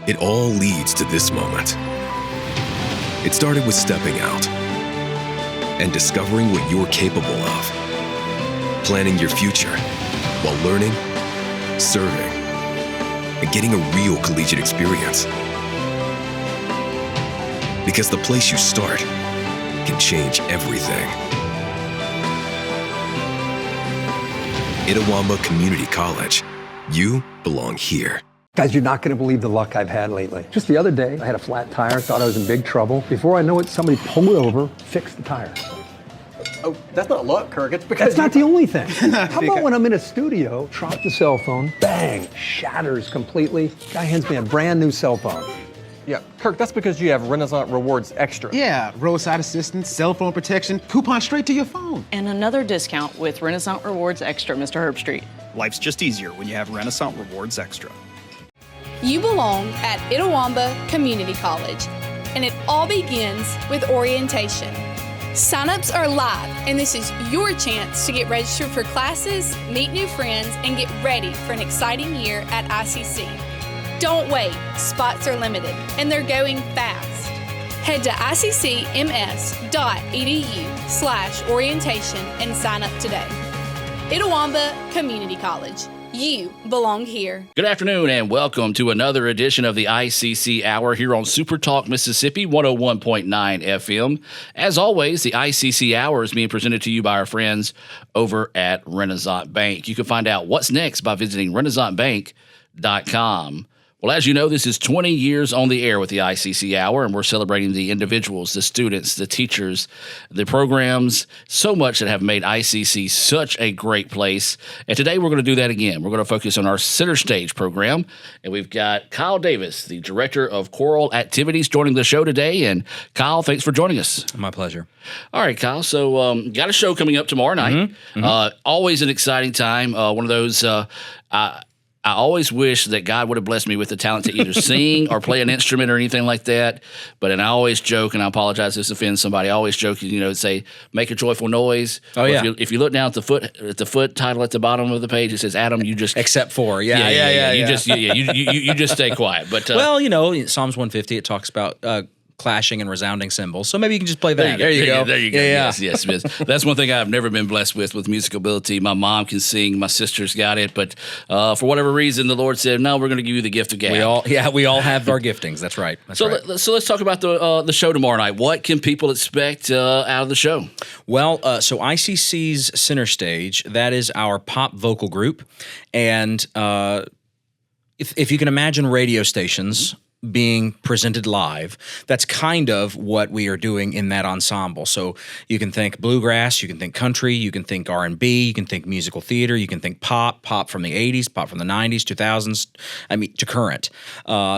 It all leads to this moment. It started with stepping out and discovering what you're capable of. Planning your future while learning, serving, and getting a real collegiate experience. Because the place you start can change everything. Itawamba Community College. You belong here. Guys, you're not going to believe the luck I've had lately. Just the other day, I had a flat tire, thought I was in big trouble. Before I know it, somebody pulled over, fixed the tire. Oh, that's not luck, Kirk. It's because That's not the only thing. How about when I'm in a studio, drop the cell phone, bang, shatters completely. Guy hands me a brand new cell phone. Yeah, Kirk, that's because you have Renaissance Rewards Extra. Yeah, roadside assistance, cell phone protection, coupon straight to your phone. And another discount with Renaissance Rewards Extra, Mr. Herbstreit. Life's just easier when you have Renaissance Rewards Extra. You belong at Itawamba Community College, and it all begins with orientation. Sign-ups are live, and this is your chance to get registered for classes, meet new friends, and get ready for an exciting year at ICC. Don't wait, spots are limited, and they're going fast. Head to iccms.edu/orientation and sign up today. Itawamba Community College. You belong here. Good afternoon and welcome to another edition of the ICC Hour here on Super Talk Mississippi 101.9 FM. As always, the ICC Hour is being presented to you by our friends over at Renaissance Bank. You can find out what's next by visiting renaissancebank.com. Well, as you know, this is 20 years on the air with the ICC Hour, and we're celebrating the individuals, the students, the teachers, the programs, so much that have made ICC such a great place. And today we're going to do that again. We're going to focus on our CenterStage program, and we've got Kyle Davis, the Director of Choral Activities, joining the show today. And Kyle, thanks for joining us. My pleasure. All right, Kyle. So got a show coming up tomorrow night. Always an exciting time. One of those I always wish that God would have blessed me with the talent to either sing or play an instrument or anything like that. And I always joke, and I apologize if this offends somebody. I always joke, say, make a joyful noise. Oh, yeah. If you look down at the foot title at the bottom of the page, it says, Adam, you just except for you just stay quiet. But well, Psalms 150 it talks about clashing and resounding cymbals. So maybe you can just play that. There you go. Yeah. Yes. That's one thing I've never been blessed with musical ability. My mom can sing. My sister's got it. But for whatever reason, the Lord said, no, we're going to give you the gift of gab. We all have our giftings. That's right. So let's talk about the show tomorrow night. What can people expect out of the show? Well, so ICC's CenterStage, that is our pop vocal group. And if you can imagine radio stations being presented live, that's kind of what we are doing in that ensemble. So you can think bluegrass, you can think country, you can think R&B, you can think musical theater, you can think pop from the 80s, pop from the 90s, 2000s, to current.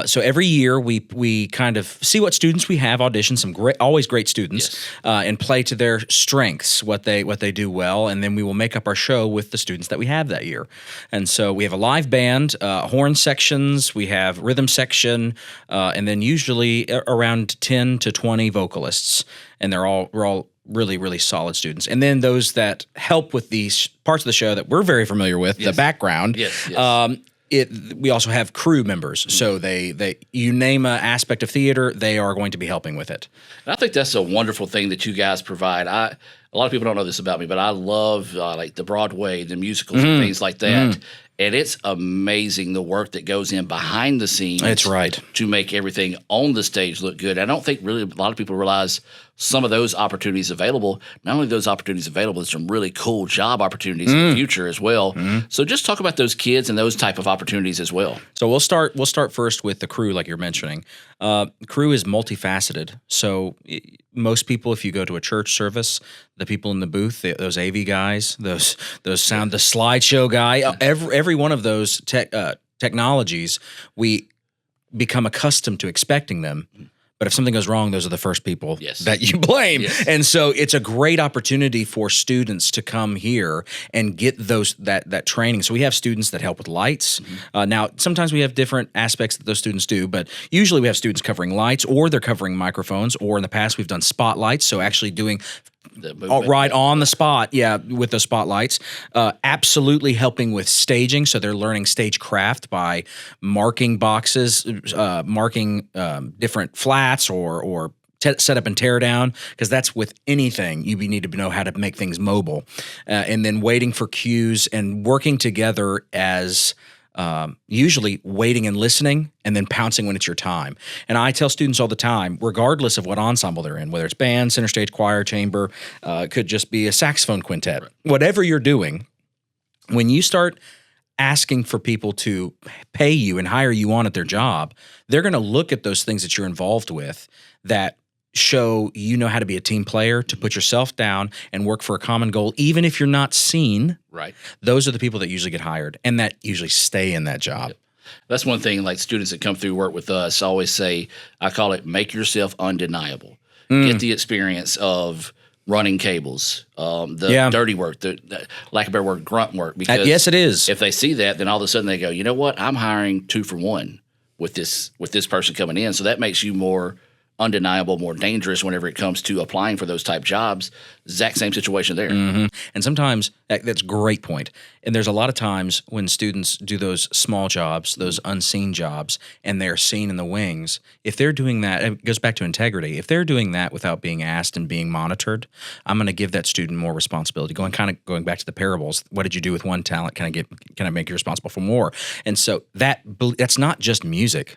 So every year we kind of see what students we have, audition some always great students, and play to their strengths, what they do well, and then we will make up our show with the students that we have that year. And so we have a live band, horn sections, we have rhythm section, and then usually around 10 to 20 vocalists, and we're all really, really solid students. And then those that help with these parts of the show that we're very familiar with, the background. We also have crew members, so they you name an aspect of theater, they are going to be helping with it. And I think that's a wonderful thing that you guys provide. A lot of people don't know this about me, but I love like the Broadway, the musicals, and things like that. And it's amazing the work that goes in behind the scenes. That's right. To make everything on the stage look good. I don't think really a lot of people realize some of those opportunities available. Not only those opportunities available, there's some really cool job opportunities in the future as well. So just talk about those kids and those type of opportunities as well. So we'll start first with the crew, like you're mentioning. Crew is multifaceted. So most people, if you go to a church service, the people in the booth, those AV guys, those sound, the slideshow guy, every one of those technologies, we become accustomed to expecting them. But if something goes wrong, those are the first people that you blame. And so it's a great opportunity for students to come here and get that training. So we have students that help with lights. Now, sometimes we have different aspects that those students do, but usually we have students covering lights, or they're covering microphones, or in the past we've done spotlights, so actually doing right on the spot, with the spotlights. Absolutely helping with staging, so they're learning stagecraft by marking boxes, marking different flats or set up and tear down, because that's with anything. You need to know how to make things mobile. And then waiting for cues and working together as usually waiting and listening and then pouncing when it's your time. And I tell students all the time, regardless of what ensemble they're in, whether it's band, CenterStage, choir, chamber, it could just be a saxophone quintet, whatever you're doing, when you start asking for people to pay you and hire you on at their job, they're going to look at those things that you're involved with that show you know how to be a team player, to put yourself down and work for a common goal, even if you're not seen. Right. Those are the people that usually get hired and that usually stay in that job. Yep. That's one thing, like students that come through work with us always say, I call it make yourself undeniable. Get the experience of running cables, the dirty work, the lack of a better word, grunt work. Because yes, it is. If they see that, then all of a sudden they go, you know what, I'm hiring 2 for 1 with this person coming in. So that makes you more undeniable, more dangerous whenever it comes to applying for those type jobs. Exact same situation there. And sometimes that's a great point. And there's a lot of times when students do those small jobs, those unseen jobs, and they're seen in the wings. If they're doing that, it goes back to integrity. If they're doing that without being asked and being monitored, I'm going to give that student more responsibility. Going back to the parables, what did you do with one talent? Can I make you responsible for more? And so that's not just music.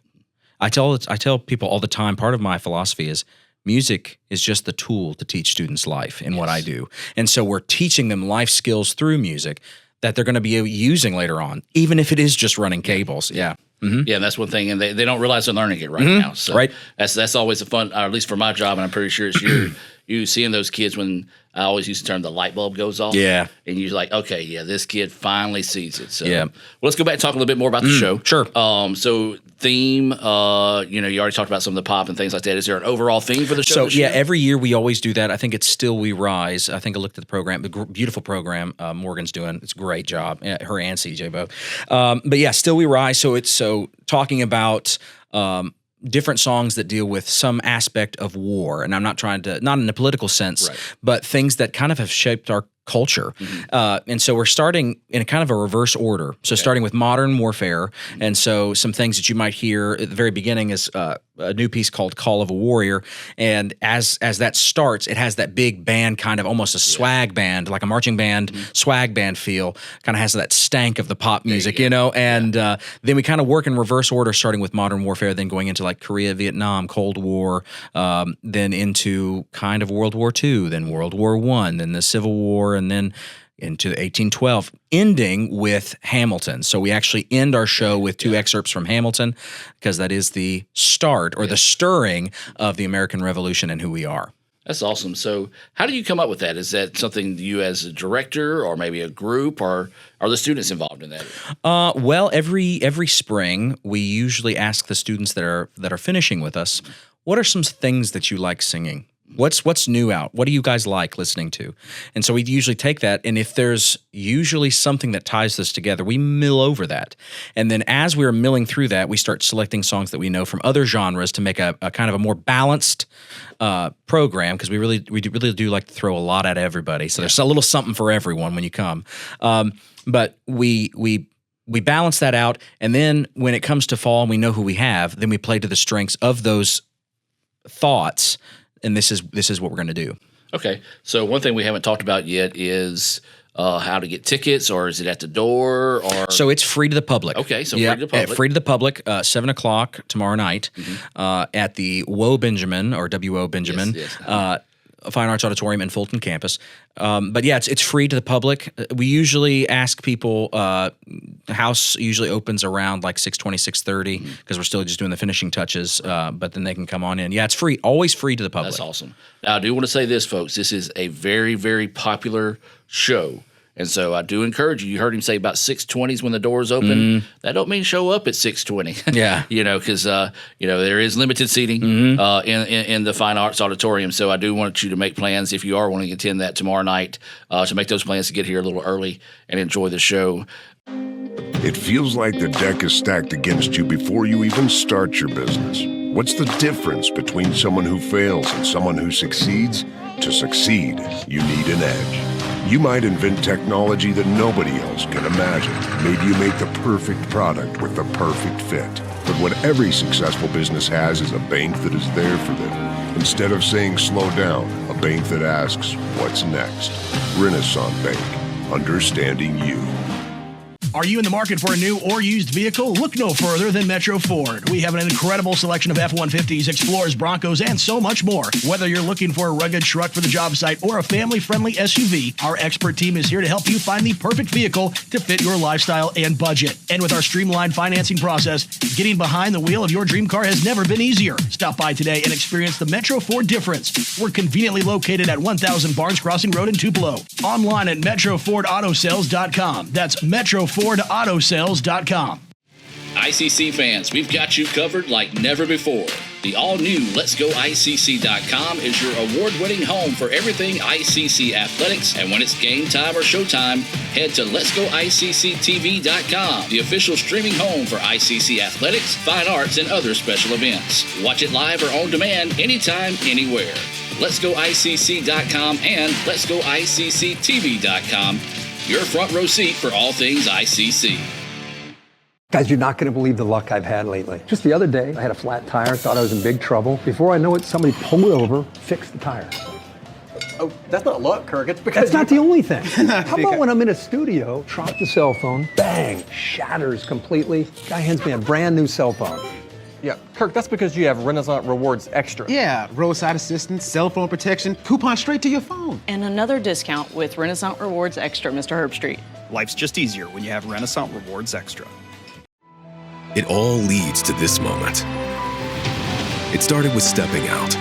I tell people all the time, part of my philosophy is music is just the tool to teach students life in what I do. And so we're teaching them life skills through music that they're going to be using later on, even if it is just running cables. Yeah. Mm-hmm. Yeah, and that's one thing, and they don't realize they're learning it right now. So that's always a fun, or at least for my job, and I'm pretty sure it's you seeing those kids when I always use the term the light bulb goes off. Yeah. And you're like, okay, yeah, this kid finally sees it. So yeah. Well, let's go back and talk a little bit more about the show. Sure. So theme, you already talked about some of the pop and things like that. Is there an overall theme for the show? So, every year we always do that. I think it's Still We Rise. I think I looked at the program, the beautiful program Morgan's doing. It's a great job. Her and CJ both. But yeah, Still We Rise. So it's talking about different songs that deal with some aspect of war. And I'm not trying to, not in a political sense, but things that kind of have shaped our culture. And so we're starting in a kind of a reverse order. So starting with modern warfare. And so some things that you might hear at the very beginning is a new piece called Call of a Warrior. And as that starts, it has that big band, kind of almost a swag band, like a marching band, swag band feel, kind of has that stank of the pop music, and then we kind of work in reverse order, starting with modern warfare, then going into like Korea, Vietnam, Cold War, then into kind of World War II, then World War I, then the Civil War, and then into 1812, ending with Hamilton. So we actually end our show with 2 excerpts from Hamilton, because that is the start or the stirring of the American Revolution and who we are. That's awesome. So how do you come up with that? Is that something you as a director or maybe a group, or are the students involved in that? Well, every spring, we usually ask the students that are finishing with us, what are some things that you like singing? What's new out? What do you guys like listening to? And so we usually take that, and if there's usually something that ties this together, we mill over that. And then as we're milling through that, we start selecting songs that we know from other genres to make a kind of a more balanced program, because we really do like to throw a lot at everybody. So there's a little something for everyone when you come. But we balance that out, and then when it comes to fall and we know who we have, then we play to the strengths of those thoughts. And this is what we're going to do. Okay. So one thing we haven't talked about yet is how to get tickets, or is it at the door? Or so it's free to the public. Okay, so free to the public. Free to the public, 7 o'clock tomorrow night at the W.O. Benjamin, Fine Arts Auditorium in Fulton campus. But yeah, it's free to the public. We usually ask people, the house usually opens around like 6:20, 6:30, because we're still just doing the finishing touches, but then they can come on in. Yeah, it's free, always free to the public. That's awesome. Now, I do want to say this, folks. This is a very, very popular show. And so I do encourage you. You heard him say about 6:20 when the doors open. That don't mean show up at 6:20. Yeah, because there is limited seating in the Fine Arts Auditorium. So I do want you to make plans, if you are wanting to attend that tomorrow night, to make those plans to get here a little early and enjoy the show. It feels like the deck is stacked against you before you even start your business. What's the difference between someone who fails and someone who succeeds? To succeed, you need an edge. You might invent technology that nobody else can imagine. Maybe you make the perfect product with the perfect fit. But what every successful business has is a bank that is there for them. Instead of saying slow down, a bank that asks, what's next? Renaissance Bank, understanding you. Are you in the market for a new or used vehicle? Look no further than Metro Ford. We have an incredible selection of F-150s, Explorers, Broncos, and so much more. Whether you're looking for a rugged truck for the job site or a family-friendly SUV, our expert team is here to help you find the perfect vehicle to fit your lifestyle and budget. And with our streamlined financing process, getting behind the wheel of your dream car has never been easier. Stop by today and experience the Metro Ford difference. We're conveniently located at 1000 Barnes Crossing Road in Tupelo. Online at MetroFordAutoSales.com. That's MetroFordAutoSales.com. ICC fans, we've got you covered like never before. The all-new Let'sGoICC.com is your award-winning home for everything ICC athletics, and when it's game time or showtime, head to Let'sGoICCTV.com, the official streaming home for ICC athletics, fine arts, and other special events. Watch it live or on demand anytime, anywhere. Let'sGoICC.com and Let'sGoICCTV.com, your front row seat for all things ICC. Guys, you're not going to believe the luck I've had lately. Just the other day, I had a flat tire, thought I was in big trouble. Before I know it, somebody pulled over, fixed the tire. Oh, that's not luck, Kirk. It's because That's not the only thing. How about when I'm in a studio, drop the cell phone, bang, shatters completely. Guy hands me a brand new cell phone. Yeah, Kirk, that's because you have Renaissance Rewards Extra. Yeah, roadside assistance, cell phone protection, coupon straight to your phone. And another discount with Renaissance Rewards Extra, Mr. Herbstreit. Life's just easier when you have Renaissance Rewards Extra. It all leads to this moment. It started with stepping out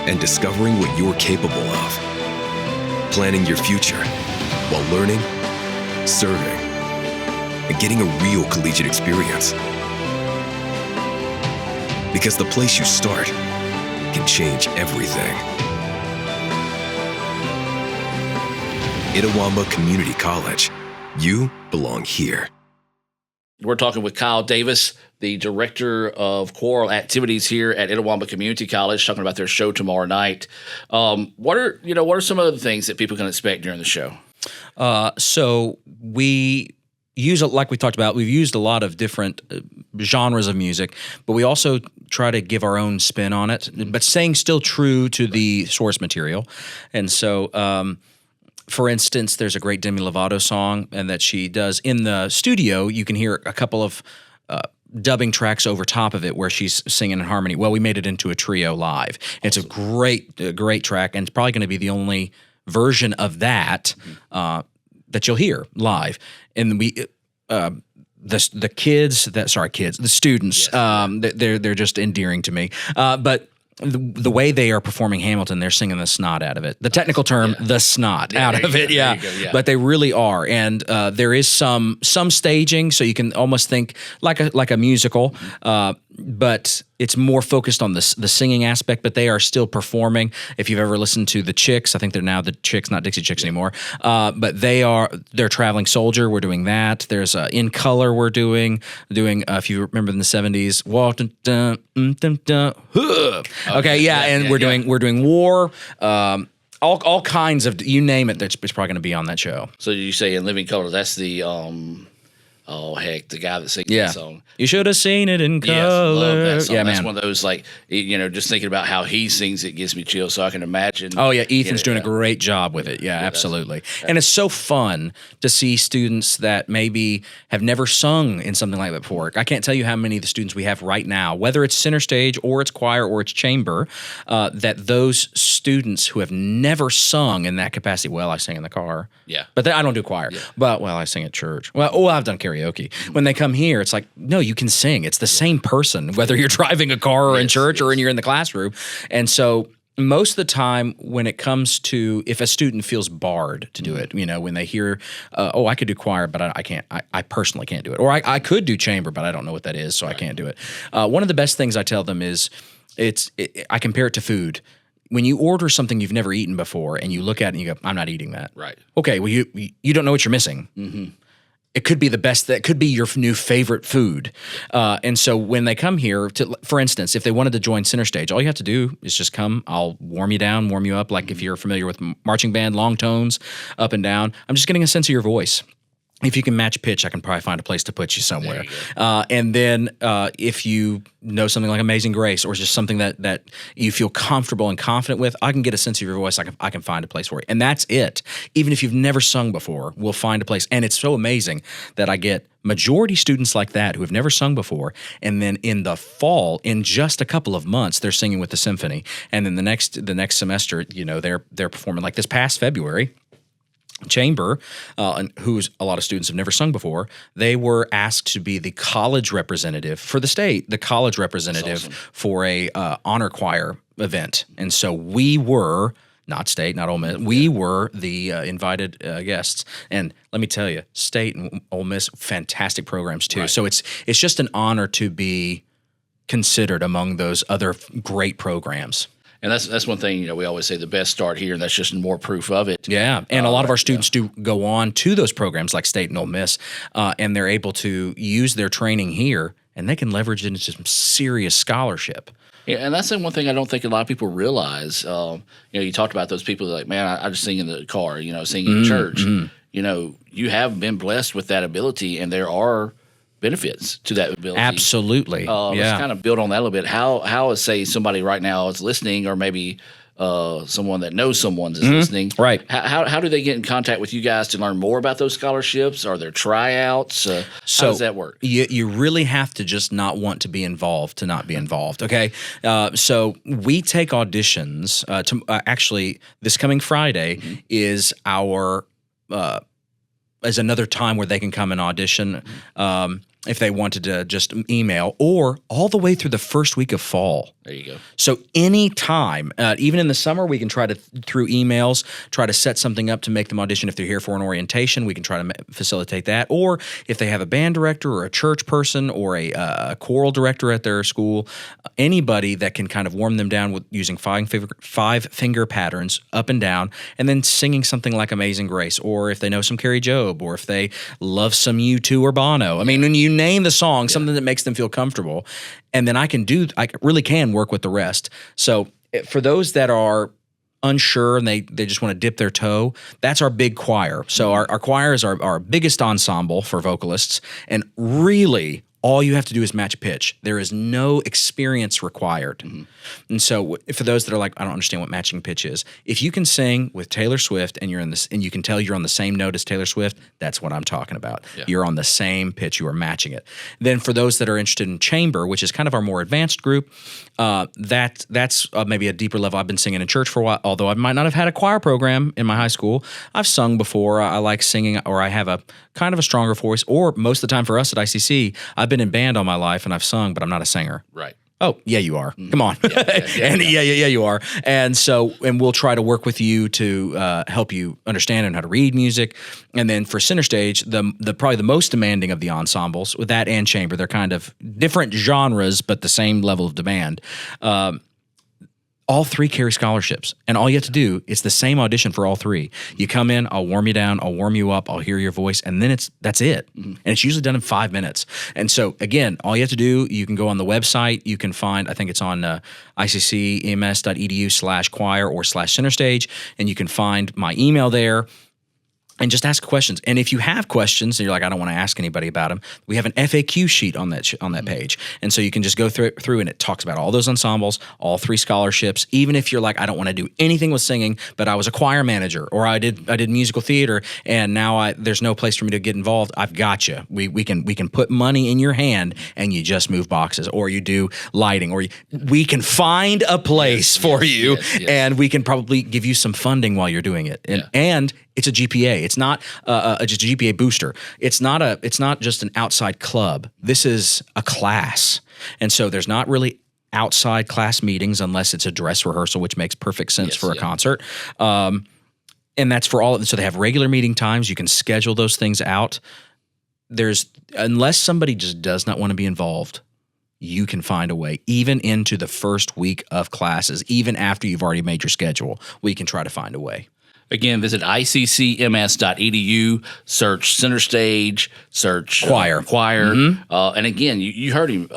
and discovering what you're capable of, planning your future while learning, serving, and getting a real collegiate experience. Because the place you start can change everything. Itawamba Community College. You belong here. We're talking with Kyle Davis, the director of choral activities here at Itawamba Community College, talking about their show tomorrow night. What are some of the things that people can expect during the show? So we use, like we talked about, we've used a lot of different genres of music, but we also try to give our own spin on it, but staying still true to the source material. And so, for instance, there's a great Demi Lovato song, and that she does in the studio. You can hear a couple of dubbing tracks over top of it where she's singing in harmony. Well, we made it into a trio live. It's a great track, and it's probably going to be the only version of that that you'll hear live. And we the students, they're just endearing to me. But the way they are performing Hamilton, they're singing the snot out of it. The technical term, the snot out of it, But they really are, and there is some staging, so you can almost think like a musical, but it's more focused on the singing aspect. But they are still performing. If you've ever listened to the Chicks, I think they're now the Chicks, not Dixie Chicks anymore. But they're Traveling Soldier. We're doing that. There's In Color. We're doing. If you remember in the '70s, and we're doing War. All kinds of, you name it, it's probably going to be on that show. So you say In Living Color, that's the the guy that sings that song. You should have seen it in color. Yes, love that song. Yeah, that's man. one of those, just thinking about how he sings it gives me chills, so I can imagine. Oh, yeah, Ethan's doing a great job with it. Yeah, absolutely. And it's so fun to see students that maybe have never sung in something like that before. I can't tell you how many of the students we have right now, whether it's CenterStage or it's choir or it's chamber, that those students who have never sung in that capacity, I sing in the car. Yeah. But I don't do choir. Yeah. But, I sing at church. I've done karaoke. When they come here, it's like, no, you can sing. It's the same person, whether you're driving a car or in church or you're in the classroom. And so most of the time when it comes to, if a student feels barred to do it, when they hear, I could do choir, but I can't, I personally can't do it. Or I could do chamber, but I don't know what that is, so I can't do it. One of the best things I tell them is, I compare it to food. When you order something you've never eaten before and you look at it and you go, I'm not eating that. Right. Okay, well, you don't know what you're missing. Mm-hmm. it could be the best. That could be your new favorite food. And so when they come here, for instance, if they wanted to join CenterStage, all you have to do is just come. I'll warm you down, warm you up. Like if you're familiar with marching band, long tones, up and down. I'm just getting a sense of your voice. If you can match pitch, I can probably find a place to put you somewhere. And then if you know something like Amazing Grace, or just something that you feel comfortable and confident with, I can get a sense of your voice. I can find a place for you. And that's it. Even if you've never sung before, we'll find a place. And it's so amazing that I get majority students like that who have never sung before. And then in the fall, in just a couple of months, they're singing with the symphony. And then the next semester, they're performing. Like this past February, Chamber, who's a lot of students have never sung before, they were asked to be the college representative for the state, the college representative for a honor choir event. And so we were, not state, not Ole Miss, we were the invited guests. And let me tell you, state and Ole Miss, fantastic programs too. Right. So it's just an honor to be considered among those other great programs. And that's one thing, we always say the best start here, and that's just more proof of it. Yeah, and a lot of our students do go on to those programs like State and Ole Miss, and they're able to use their training here, and they can leverage it into some serious scholarship. Yeah, and that's the one thing I don't think a lot of people realize. You talked about those people that are like, man, I just sing in the car, sing in church. You have been blessed with that ability, and there are benefits to that ability. Absolutely. Let's kind of build on that a little bit. How is, say, somebody right now is listening, or maybe someone that knows someone is listening. Right. How do they get in contact with you guys to learn more about those scholarships? Are there tryouts? How does that work? You really have to just not want to be involved to not be involved, okay? So we take auditions. Actually, this coming Friday is our is another time where they can come and audition if they wanted to just email, or all the way through the first week of fall. There you go. So any time, even in the summer, we can try to, through emails, try to set something up to make them audition. If they're here for an orientation, we can try to facilitate that. Or if they have a band director or a church person or a choral director at their school, anybody that can kind of warm them down with using five-finger patterns up and down, and then singing something like Amazing Grace, or if they know some Carrie Job, or if they love some U2 or Bono. I mean, when you name the song, something that makes them feel comfortable, and then I really can work with the rest. So for those that are unsure and they just want to dip their toe, that's our big choir. So our choir is our biggest ensemble for vocalists, and really all you have to do is match pitch. There is no experience required. Mm-hmm. And so for those that are like, I don't understand what matching pitch is, if you can sing with Taylor Swift and you're in this, and you can tell you're on the same note as Taylor Swift, that's what I'm talking about. Yeah. You're on the same pitch, you are matching it. Then for those that are interested in chamber, which is kind of our more advanced group, that's maybe a deeper level. I've been singing in church for a while, although I might not have had a choir program in my high school. I've sung before. I like singing, or I have a kind of a stronger voice, or most of the time for us at ICC, I've been in band all my life and I've sung, but I'm not a singer. Right. Oh, yeah, you are. Come on. Yeah, you are. And so, and we'll try to work with you to help you understand and how to read music. And then for CenterStage, the probably the most demanding of the ensembles, with that and chamber, they're kind of different genres, but the same level of demand. All three carry scholarships, and all you have to do is the same audition for all three. You come in, I'll warm you down, I'll warm you up, I'll hear your voice, and then that's it. Mm-hmm. And it's usually done in 5 minutes. And so, again, all you have to do, you can go on the website, you can find, I think it's on iccms.edu/choir or /CenterStage, and you can find my email there. And just ask questions. And if you have questions and you're like, I don't want to ask anybody about them, we have an FAQ sheet on that page. And so you can just go through and it talks about all those ensembles, all three scholarships. Even if you're like, I don't want to do anything with singing, but I was a choir manager, or I did musical theater, and now there's no place for me to get involved. I've got you. We can put money in your hand, and you just move boxes, or you do lighting, or we can find a place for you, and we can probably give you some funding while you're doing it. And it's a GPA. It's not just a GPA booster. It's not just an outside club. This is a class. And so there's not really outside class meetings unless it's a dress rehearsal, which makes perfect sense for a concert. And that's for all of them. So they have regular meeting times. You can schedule those things out. Unless somebody just does not want to be involved, you can find a way, even into the first week of classes, even after you've already made your schedule, we can try to find a way. Again, visit iccms.edu, search CenterStage, search Choir. And again, you heard him.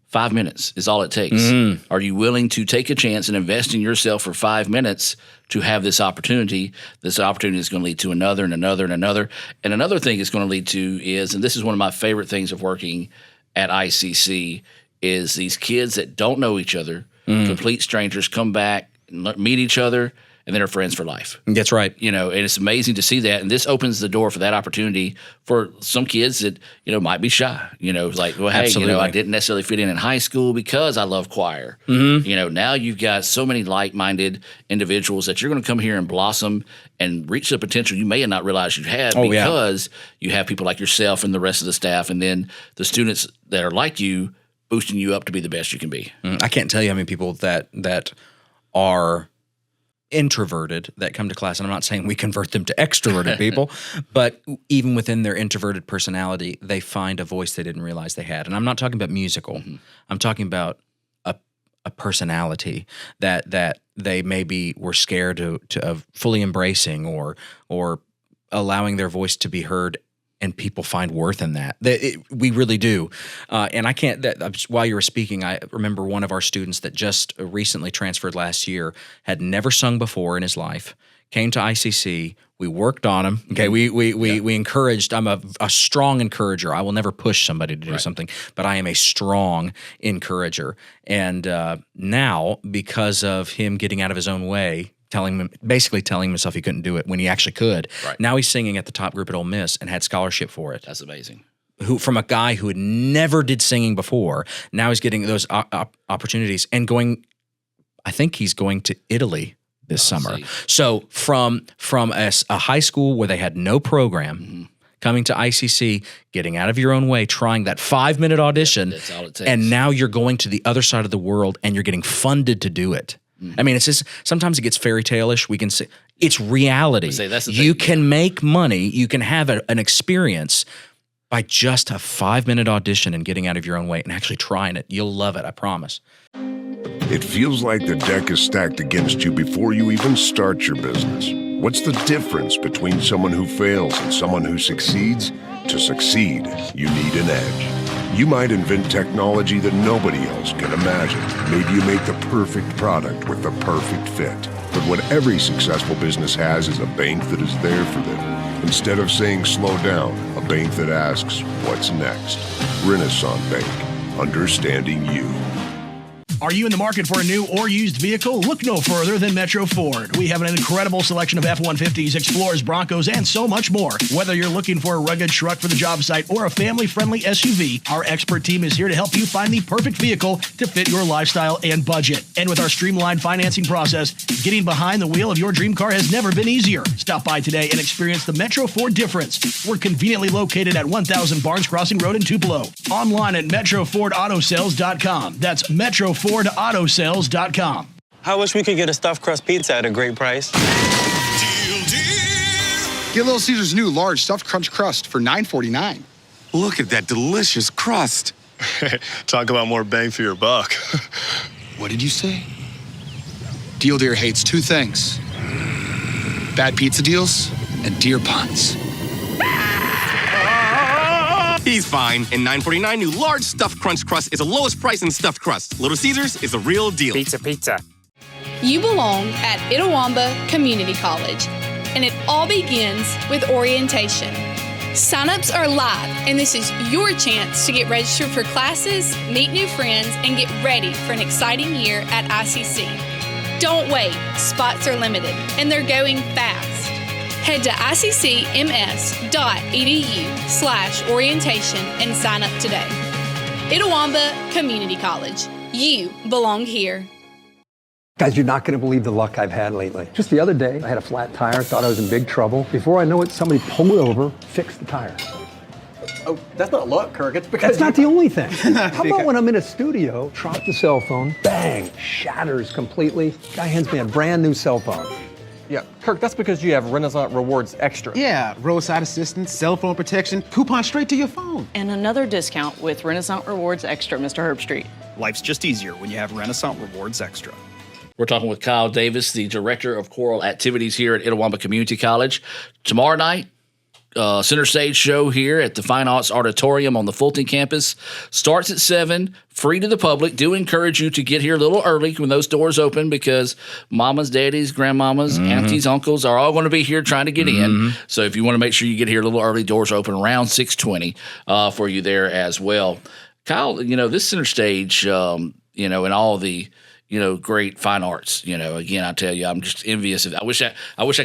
5 minutes is all it takes. Are you willing to take a chance and invest in yourself for 5 minutes to have this opportunity? This opportunity is going to lead to another and another and another. And another thing it's going to lead to is, and this is one of my favorite things of working at ICC, is these kids that don't know each other, complete strangers, come back, and meet each other, and then are friends for life. That's right. And it's amazing to see that. And this opens the door for that opportunity for some kids that, might be shy. Like, well, hey, Absolutely. I didn't necessarily fit in high school because I love choir. Now you've got so many like-minded individuals that you're going to come here and blossom and reach the potential you may have not realized you had because you have people like yourself and the rest of the staff, and then the students that are like you boosting you up to be the best you can be. I can't tell you how many people that are introverted that come to class, and I'm not saying we convert them to extroverted people, but even within their introverted personality, they find a voice they didn't realize they had. And I'm not talking about musical. I'm talking about a personality that they maybe were scared of fully embracing or allowing their voice to be heard. And people find worth in that. We really do. And I can't, while you were speaking, I remember one of our students that just recently transferred last year, had never sung before in his life, came to ICC. We worked on him. Okay, we encouraged. I'm a strong encourager. I will never push somebody to do something, but I am a strong encourager. And now, because of him getting out of his own way, basically telling himself he couldn't do it when he actually could. Right. Now he's singing at the top group at Ole Miss and had scholarship for it. That's amazing. From a guy who had never did singing before, now he's getting those opportunities and going. I think he's going to Italy this summer. So from a high school where they had no program. Coming to ICC, getting out of your own way, trying that 5-minute audition, that's all it takes. And now you're going to the other side of the world and you're getting funded to do it. I mean, it's just sometimes it gets fairy tale-ish. We can say it's reality. That's the you thing. can make money. You can have an experience by just a 5-minute audition and getting out of your own way and actually trying it. You'll love it, I promise. It feels like the deck is stacked against you before you even start your business. What's the difference between someone who fails and someone who succeeds? To succeed, you need an edge. You might invent technology that nobody else can imagine. Maybe you make the perfect product with the perfect fit. But what every successful business has is a bank that is there for them. Instead of saying slow down, a bank that asks, what's next? Renaissance Bank, understanding you. Are you in the market for a new or used vehicle? Look no further than Metro Ford. We have an incredible selection of F-150s, Explorers, Broncos, and so much more. Whether you're looking for a rugged truck for the job site or a family-friendly SUV, our expert team is here to help you find the perfect vehicle to fit your lifestyle and budget. And with our streamlined financing process, getting behind the wheel of your dream car has never been easier. Stop by today and experience the Metro Ford difference. We're conveniently located at 1000 Barnes Crossing Road in Tupelo. Online at MetroFordAutoSales.com. That's MetroFordAutoSales.com. I wish we could get a stuffed crust pizza at a great price. Get Little Caesars new large stuffed crunch crust for $9.49. Look at that delicious crust. Talk about more bang for your buck. What did you say? Deal Deer hates two things: bad pizza deals and deer puns. He's fine. And $9.49 new large stuffed crunch crust is the lowest price in stuffed crust. Little Caesars is a real deal. Pizza. You belong at Itawamba Community College, and it all begins with orientation. Sign-ups are live, and this is your chance to get registered for classes, meet new friends, and get ready for an exciting year at ICC. Don't wait, spots are limited, and they're going fast. Head to iccms.edu/orientation and sign up today. Itawamba Community College. You belong here. Guys, you're not going to believe the luck I've had lately. Just the other day, I had a flat tire, thought I was in big trouble. Before I know it, somebody pulled over, fixed the tire. Oh, that's not luck, Kirk. It's because That's not the only thing. How about when I'm in a studio, drop the cell phone, bang, shatters completely. Guy hands me a brand new cell phone. Yeah, Kirk, that's because you have Renaissance Rewards Extra. Yeah, roadside assistance, cell phone protection, coupon straight to your phone. And another discount with Renaissance Rewards Extra, Mr. Herbstreit. Life's just easier when you have Renaissance Rewards Extra. We're talking with Kyle Davis, the Director of Choral Activities here at Itawamba Community College. Tomorrow night, CenterStage show here at the Fine Arts Auditorium on the Fulton campus. Starts at 7, free to the public. Do encourage you to get here a little early when those doors open because mamas, daddies, grandmamas, aunties, uncles are all going to be here trying to get in. So if you want to make sure you get here a little early, doors open around 6:20 for you there as well. Kyle, this CenterStage, and all the great fine arts. Again, I tell you, I'm just envious. I wish I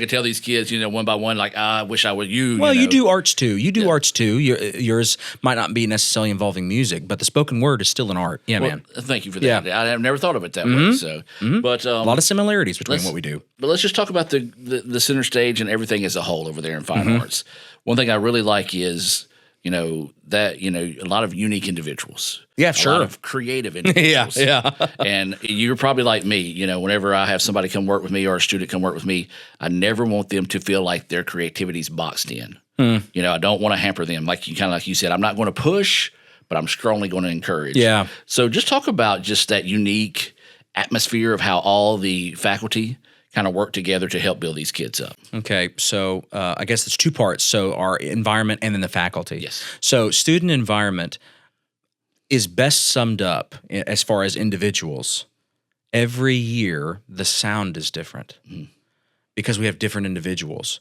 could tell these kids, one by one, like, I wish I were you. Well, you do arts too. Arts too. Yours might not be necessarily involving music, but the spoken word is still an art. Yeah, man. Thank you for that. Yeah. I've never thought of it that way. So, but a lot of similarities between what we do. But let's just talk about the CenterStage and everything as a whole over there in fine arts. One thing I really like is, that a lot of unique individuals. Yeah, sure. A lot of creative individuals. yeah. And you're probably like me. Whenever I have somebody come work with me or a student come work with me, I never want them to feel like their creativity's boxed in. I don't want to hamper them. Like you said, I'm not going to push, but I'm strongly going to encourage. Yeah. So just talk about just that unique atmosphere of how all the faculty kind of work together to help build these kids up. Okay, so I guess it's two parts. So our environment and then the faculty. Yes. So student environment is best summed up as far as individuals. Every year, the sound is different because we have different individuals.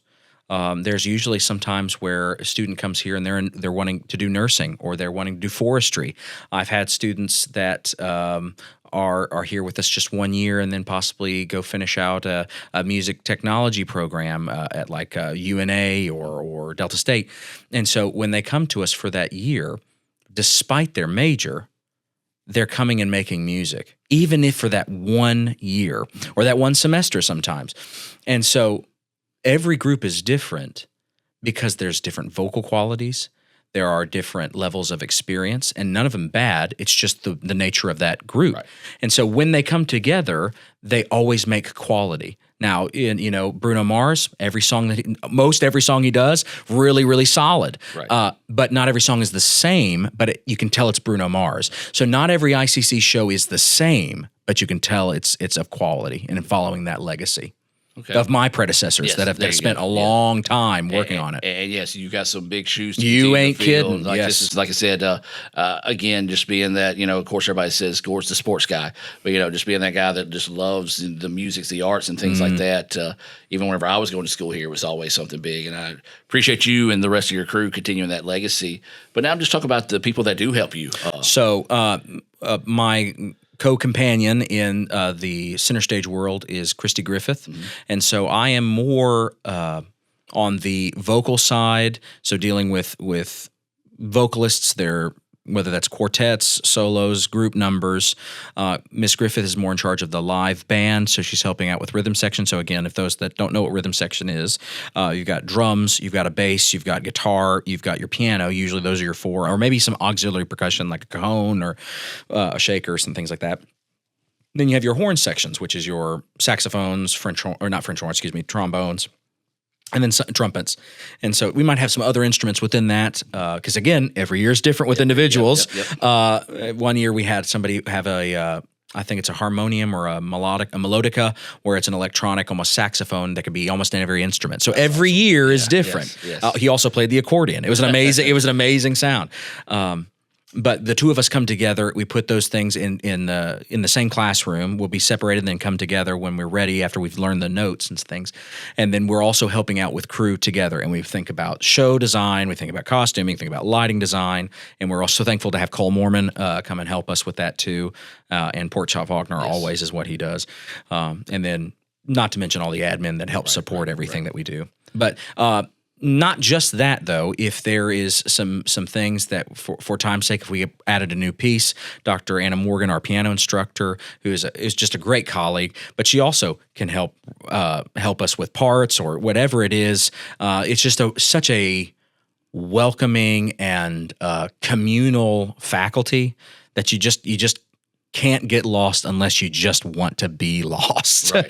There's usually sometimes where a student comes here and they're wanting to do nursing or they're wanting to do forestry. I've had students that are here with us just 1 year and then possibly go finish out a music technology program at like UNA or Delta State. And so when they come to us for that year, despite their major, they're coming and making music, even if for that 1 year or that one semester sometimes. And so every group is different because there's different vocal qualities. There are different levels of experience, and none of them bad. It's just the nature of that group. Right. And so when they come together, they always make quality. Now, Bruno Mars, every song he does, really, really solid. Right. But not every song is the same, but you can tell it's Bruno Mars. So not every ICC show is the same, but you can tell it's of quality and following that legacy. Of my predecessors that have spent a long time working on it. And yes, you got some big shoes to You ain't to fill. kidding. Like Yes. This is, like I said, again, just being that, of course, everybody says Gore's the sports guy. But, just being that guy that just loves the music, the arts, and things like that. Even whenever I was going to school here, it was always something big. And I appreciate you and the rest of your crew continuing that legacy. But now I'm just talking about the people that do help you. My co-companion in the CenterStage world is Christy Griffith, and so I am more on the vocal side, so dealing with vocalists, whether that's quartets, solos, group numbers. Miss Griffith is more in charge of the live band, so she's helping out with rhythm section. So again, if those that don't know what rhythm section is, you've got drums, you've got a bass, you've got guitar, you've got your piano. Usually those are your four, or maybe some auxiliary percussion like a cajon or a shaker, some things like that. Then you have your horn sections, which is your saxophones, trombones, and then trumpets. And so we might have some other instruments within that because, again, every year is different with individuals. 1 year we had somebody have I think it's a harmonium or a melodica, where it's an electronic, almost saxophone that could be almost in every instrument. So every year is different. Yes. He also played the accordion. It was an amazing sound. But the two of us come together. We put those things in the same classroom. We'll be separated and then come together when we're ready after we've learned the notes and things. And then we're also helping out with crew together. And we think about show design. We think about costuming. Think about lighting design. And we're also thankful to have Cole Mormon come and help us with that too. And Portchop Wagner always is what he does. And then not to mention all the admin that helps support everything that we do. But not just that, though. If there is some things that, for time's sake, if we added a new piece, Dr. Anna Morgan, our piano instructor, who is just a great colleague, but she also can help us with parts or whatever it is. It's just such a welcoming and communal faculty that you just can't get lost unless you just want to be lost. Right.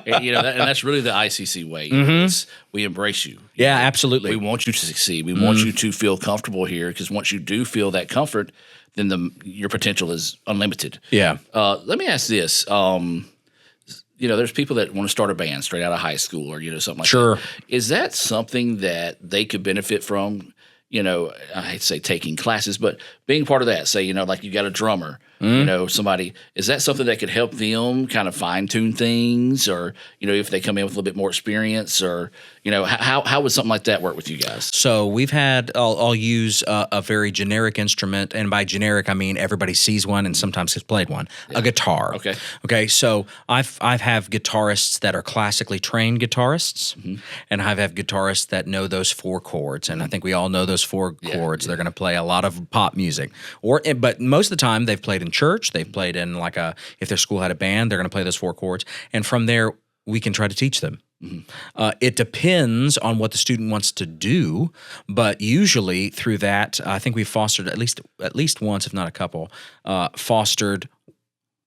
And, and that's really the ICC way. Is we embrace you. Yeah, absolutely. We want you to succeed. We want you to feel comfortable here, because once you do feel that comfort, then your potential is unlimited. Yeah. Let me ask this. there's people that want to start a band straight out of high school or, something like Sure. that. Is that something that they could benefit from? I hate to say taking classes, but being part of that, say, like you got a drummer, somebody, is that something that could help them kind of fine tune things or, if they come in with a little bit more experience or, how would something like that work with you guys? So we've had, I'll use a very generic instrument. And by generic, I mean everybody sees one and sometimes has played one, a guitar. Okay. Okay. So I've have guitarists that are classically trained guitarists and I've had guitarists that know those 4 chords. And I think we all know those 4 chords. They're going to play a lot of pop music but most of the time they've played in church. They've played in if their school had a band, they're going to play those 4 chords. And from there, we can try to teach them. It depends on what the student wants to do, but usually through that, I think we've fostered at least once, if not a couple, fostered.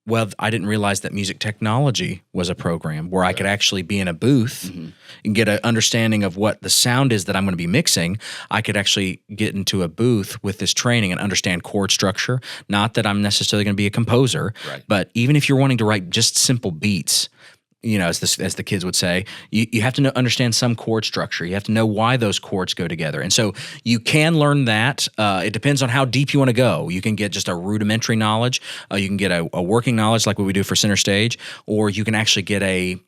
Well, I didn't realize that music technology was a program where I could actually be in a booth and get an understanding of what the sound is that I'm going to be mixing. I could actually get into a booth with this training and understand chord structure. Not that I'm necessarily going to be a composer, but even if you're wanting to write just simple beats, as the kids would say, you have to understand some chord structure. You have to know why those chords go together. And so you can learn that. It depends on how deep you want to go. You can get just a rudimentary knowledge. You can get a working knowledge like what we do for CenterStage, or you can actually get a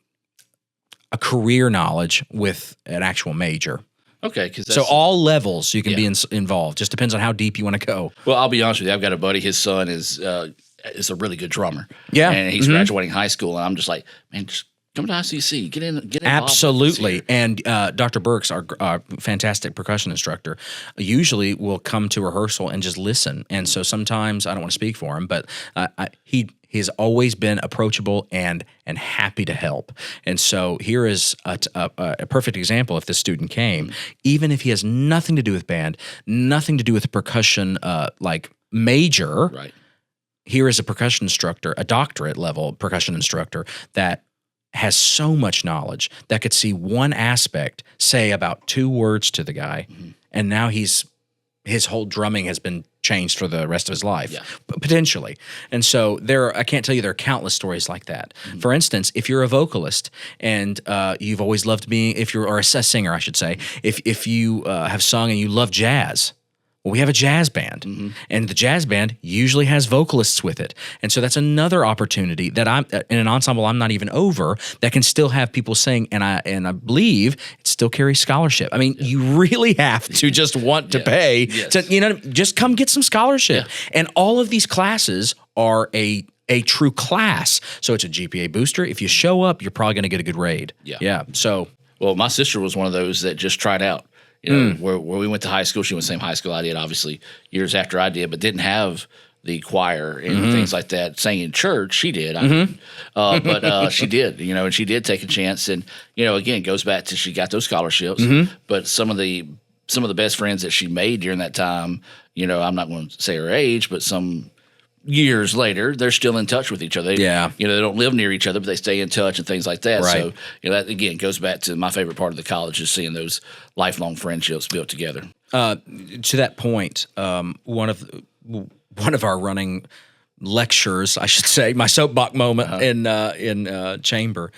career knowledge with an actual major. Okay. So all levels you can be involved. Just depends on how deep you want to go. Well, I'll be honest with you. I've got a buddy. His son is a really good drummer. Yeah. And he's graduating high school, and I'm just like, man, just come to ICC, get in. Absolutely. And Dr. Burks, our fantastic percussion instructor, usually will come to rehearsal and just listen. And so sometimes, I don't want to speak for him, but he's always been approachable and happy to help. And so here is a perfect example. If this student came, even if he has nothing to do with band, nothing to do with the percussion major, right. Here is a percussion instructor, a doctorate level percussion instructor that has so much knowledge that could see one aspect, say about 2 words to the guy, and now his whole drumming has been changed for the rest of his life, potentially. And so I can't tell you, there are countless stories like that. For instance, if you're a vocalist and you've always loved being, or a singer, I should say, if you have sung and you love jazz. Well, we have a jazz band, and the jazz band usually has vocalists with it. And so that's another opportunity that I'm in an ensemble I'm not even over that can still have people sing, and I believe it still carries scholarship. I mean, you really have to just want to pay to, just come get some scholarship. And all of these classes are a true class. So it's a GPA booster. If you show up, you're probably going to get a good grade. Yeah. So, well, my sister was one of those that just tried out. Where we went to high school, she went to the same high school I did, obviously, years after I did, but didn't have the choir and things like that. Sang in church, she did. But she did, and she did take a chance. And, again, it goes back to she got those scholarships. But some of the best friends that she made during that time, I'm not going to say her age, but some years later, they're still in touch with each other. They don't live near each other, but they stay in touch and things like that. Right. So, that again goes back to my favorite part of the college is seeing those lifelong friendships built together. To that point, one of our running lectures, I should say, my soapbox moment in chamber.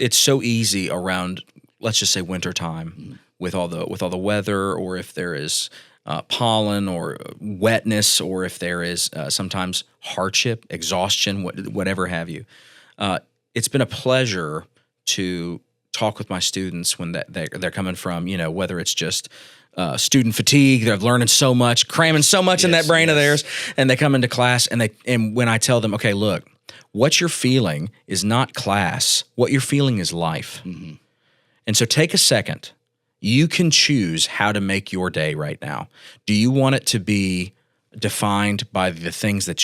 It's so easy around, let's just say, wintertime with all the weather, or if there is pollen or wetness, or if there is sometimes hardship, exhaustion, whatever have you. It's been a pleasure to talk with my students when they're coming from, whether it's just student fatigue, they're learning so much, cramming so much in that brain of theirs, and they come into class and when I tell them, okay, look, what you're feeling is not class. What you're feeling is life. And so take a second. You can choose how to make your day right now. Do you want it to be defined by the things that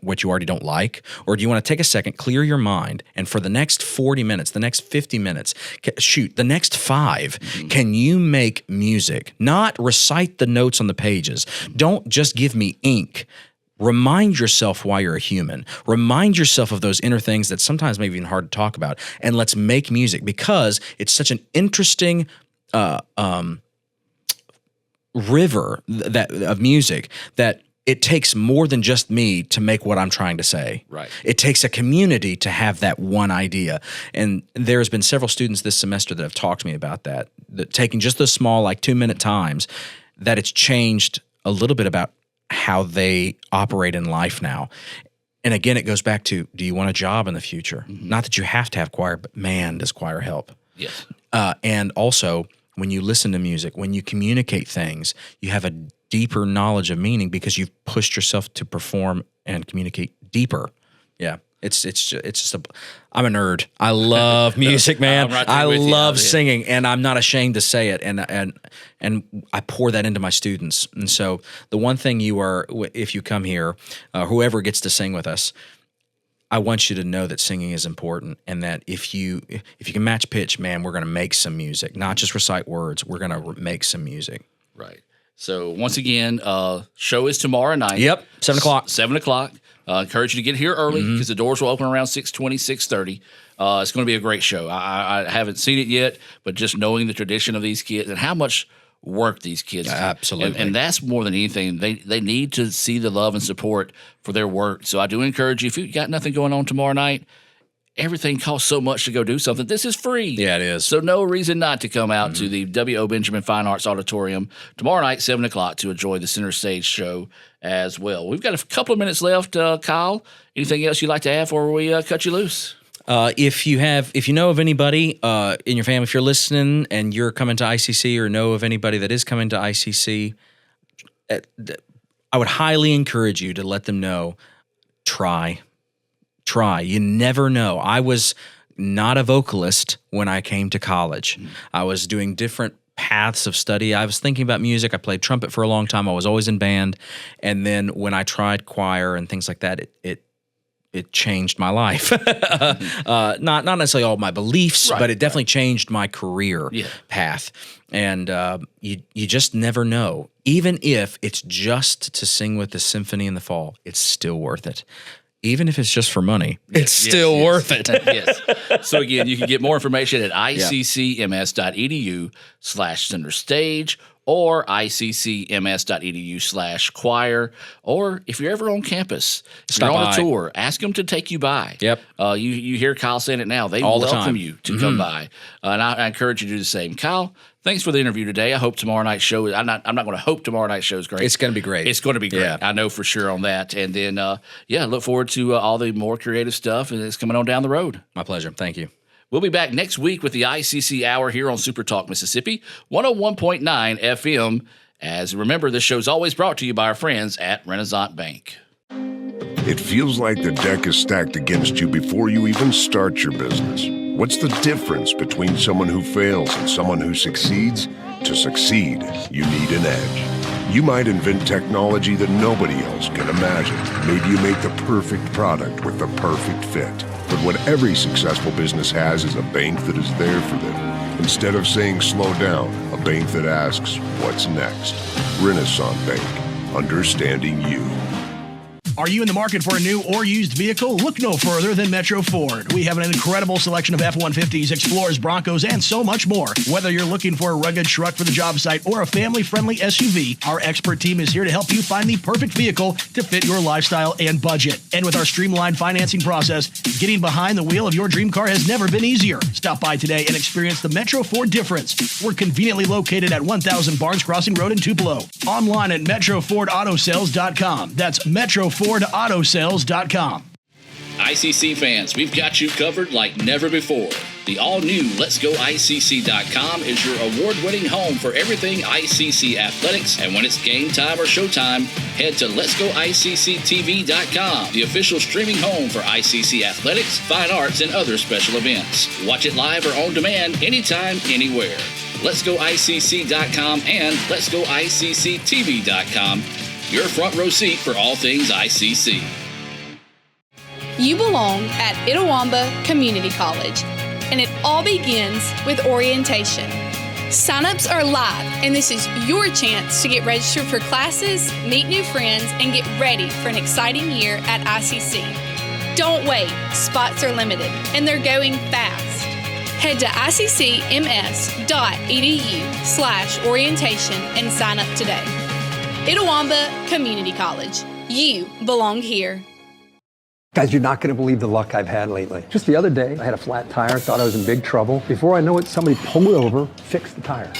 what you already don't like? Or do you want to take a second, clear your mind, and for the next 40 minutes, the next 50 minutes, the next 5, can you make music? Not recite the notes on the pages. Don't just give me ink. Remind yourself why you're a human. Remind yourself of those inner things that sometimes may be even hard to talk about. And let's make music, because it's such an interesting river of music that it takes more than just me to make what I'm trying to say. Right. It takes a community to have that one idea. And there's been several students this semester that have talked to me about that taking just those small, like 2-minute times, that it's changed a little bit about how they operate in life now. And again, it goes back to, do you want a job in the future? Not that you have to have choir, but man, does choir help. Yes. And also, when you listen to music, when you communicate things, you have a deeper knowledge of meaning because you've pushed yourself to perform and communicate deeper. Yeah. It's just I'm a nerd. I love music, man. I love singing, and I'm not ashamed to say it. And I pour that into my students. And so the one thing if you come here, whoever gets to sing with us, I want you to know that singing is important, and that if you can match pitch, man, we're going to make some music, not just recite words. We're going to make some music. Right. So once again, show is tomorrow night. Yep, 7 o'clock. 7 o'clock. Encourage you to get here early because the doors will open around 6:20, 6:30. It's going to be a great show. I haven't seen it yet, but just knowing the tradition of these kids and how much work these kids do. Absolutely. And that's more than anything. They need to see the love and support for their work. So I do encourage you, if you've got nothing going on tomorrow night, everything costs so much to go do something. This is free. Yeah, it is. So no reason not to come out to the W.O. Benjamin Fine Arts Auditorium tomorrow night, 7 o'clock, to enjoy the CenterStage show as well. We've got a couple of minutes left, Kyle. Anything else you'd like to add before we cut you loose? If you know of anybody in your family, if you're listening and you're coming to ICC or know of anybody that is coming to ICC, I would highly encourage you to let them know, try. You never know. I was not a vocalist when I came to college. I was doing different paths of study. I was thinking about music. I played trumpet for a long time. I was always in band. And then when I tried choir and things like that, it changed my life. Not necessarily all my beliefs, but it definitely changed my career path. And you just never know. Even if it's just to sing with the symphony in the fall, it's still worth it. Even if it's just for money, it's still worth it. Yes. So again, you can get more information at iccms.edu/CenterStage or iccms.edu/choir. Or if you're ever on campus, if you're on a tour, ask them to take you by. Yep. You hear Kyle saying it now. They all welcome the time. you to come by. And I encourage you to do the same. Kyle, thanks for the interview today. I hope tomorrow night's show, I'm not going to hope tomorrow night's show is great. It's going to be great. It's going to be great. Yeah. I know for sure on that. And then, look forward to all the more creative stuff that's coming on down the road. My pleasure. Thank you. We'll be back next week with the ICC Hour here on Super Talk Mississippi, 101.9 FM. As remember, this show's always brought to you by our friends at Renaissance Bank. It feels like the deck is stacked against you before you even start your business. What's the difference between someone who fails and someone who succeeds? To succeed, you need an edge. You might invent technology that nobody else can imagine. Maybe you make the perfect product with the perfect fit. But what every successful business has is a bank that is there for them. Instead of saying slow down, a bank that asks, what's next? Renaissance Bank, understanding you. Are you in the market for a new or used vehicle? Look no further than Metro Ford. We have an incredible selection of F-150s, Explorers, Broncos, and so much more. Whether you're looking for a rugged truck for the job site or a family-friendly SUV, our expert team is here to help you find the perfect vehicle to fit your lifestyle and budget. And with our streamlined financing process, getting behind the wheel of your dream car has never been easier. Stop by today and experience the Metro Ford difference. We're conveniently located at 1000 Barnes Crossing Road in Tupelo. Online at MetroFordAutoSales.com. That's MetroFordAutoSales.com. ICC fans, we've got you covered like never before. The all-new Let'sGoICC.com is your award-winning home for everything ICC athletics, and when it's game time or showtime, head to Let'sGoICCTV.com, the official streaming home for ICC athletics, fine arts, and other special events. Watch it live or on demand anytime, anywhere. Let'sGoICC.com and Let'sGoICCTV.com, your front row seat for all things ICC. You belong at Itawamba Community College, and it all begins with orientation. Sign-ups are live, and this is your chance to get registered for classes, meet new friends, and get ready for an exciting year at ICC. Don't wait, spots are limited, and they're going fast. Head to iccms.edu/orientation and sign up today. Itawamba Community College. You belong here. Guys, you're not going to believe the luck I've had lately. Just the other day, I had a flat tire, thought I was in big trouble. Before I know it, somebody pulled over, fixed the tire.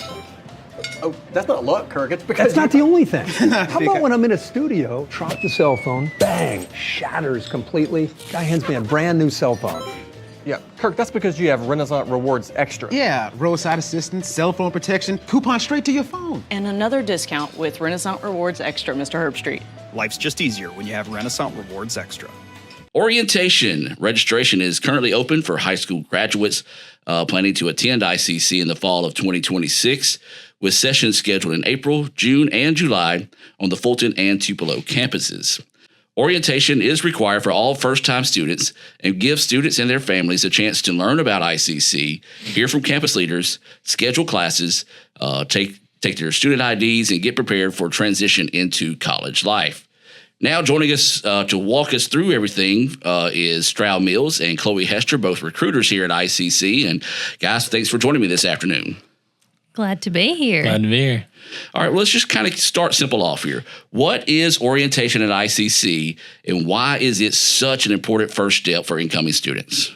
Oh, that's not luck, Kirk. It's because That's not the only thing. How about when I'm in a studio, drop the cell phone, bang, shatters completely. Guy hands me a brand new cell phone. Yeah, Kirk, that's because you have Renaissance Rewards Extra. Yeah, roadside assistance, cell phone protection, coupon straight to your phone. And another discount with Renaissance Rewards Extra, Mr. Herbstreit. Life's just easier when you have Renaissance Rewards Extra. Orientation registration is currently open for high school graduates planning to attend ICC in the fall of 2026, with sessions scheduled in April, June, and July on the Fulton and Tupelo campuses. Orientation is required for all first-time students and gives students and their families a chance to learn about ICC, hear from campus leaders, schedule classes, take their student IDs, and get prepared for transition into college life. Now joining us to walk us through everything is Stroud Mills and Chloe Hester, both recruiters here at ICC. And guys, thanks for joining me this afternoon. Glad to be here. Glad to be here. All right, well, let's just kind of start simple off here. What is orientation at ICC, and why is it such an important first step for incoming students?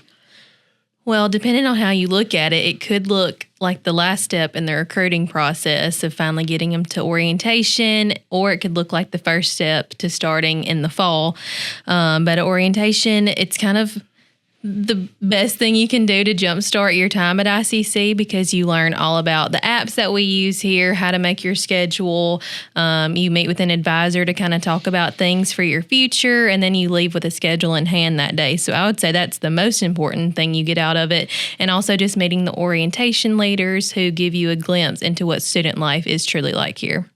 Well, depending on how you look at it, it could look like the last step in the recruiting process of finally getting them to orientation, or it could look like the first step to starting in the fall. But at orientation, it's kind of the best thing you can do to jumpstart your time at ICC, because you learn all about the apps that we use here, how to make your schedule. You meet with an advisor to kind of talk about things for your future, and then you leave with a schedule in hand that day. So I would say that's the most important thing you get out of it. And also just meeting the orientation leaders who give you a glimpse into what student life is truly like here.